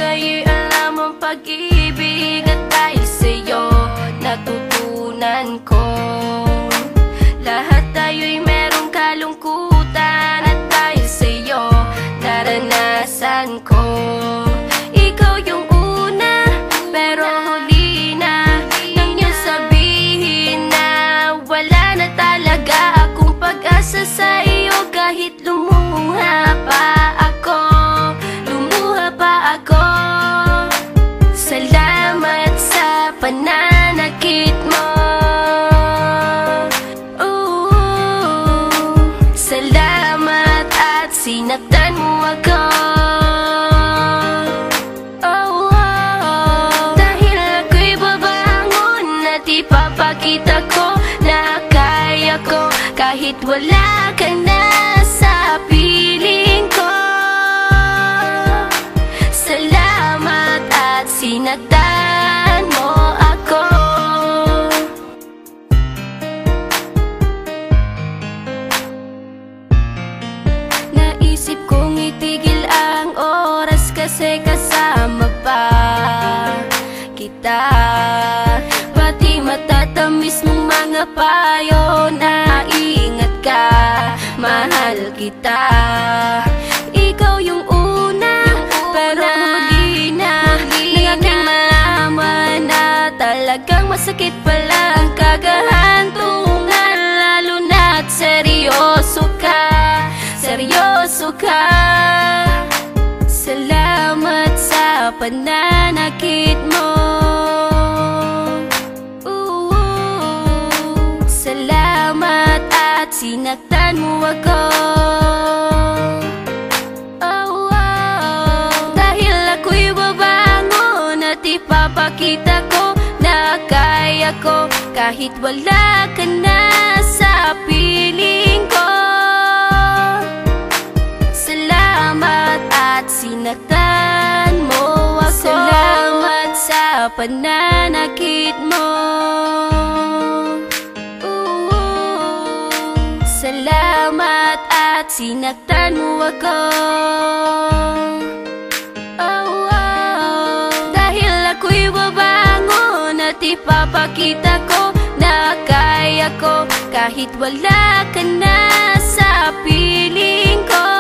ika'y alam ang pag-ibig, at dahil sa'yo natutunan ko. Lahat tayo'y merong kalungkutan, at dahil sa'yo naranasan ko. Ikaw yung una, pero huli na nang iyong sabihin na wala na talaga akong pag-asa sa iyo. Kahit lumuha pa ako, salamat sa pananakit mo. Salamat at sinaktan mo ako. Dahil ako'y babangon at ipapakita ko na kaya ko kahit wala ka na sa piling ko. Salamat at sinaktan mo ako. Naisip kong itigil ang oras kasi kasama pa kita. Pati matatamis mong mga payo na ingat ka, mahal kita. Ikaw yung una, pero huli na nang aking malaman na talagang masakit pala ang kagahantungan. Lalo na't seryoso ka, seryoso ka. Salamat sa pananakit mo. Salamat at sinaktan mo ako. Dahil ako'y babangon at ipapakita ko na kaya ko kahit wala ka na sa piling ko. Salamat at sinaktan mo ako. Salamat sa pananakit mo. Salamat at sinaktan mo ako. Dahil ako'y babangon at ipapakita ko na kaya ko kahit wala ka na sa piling ko.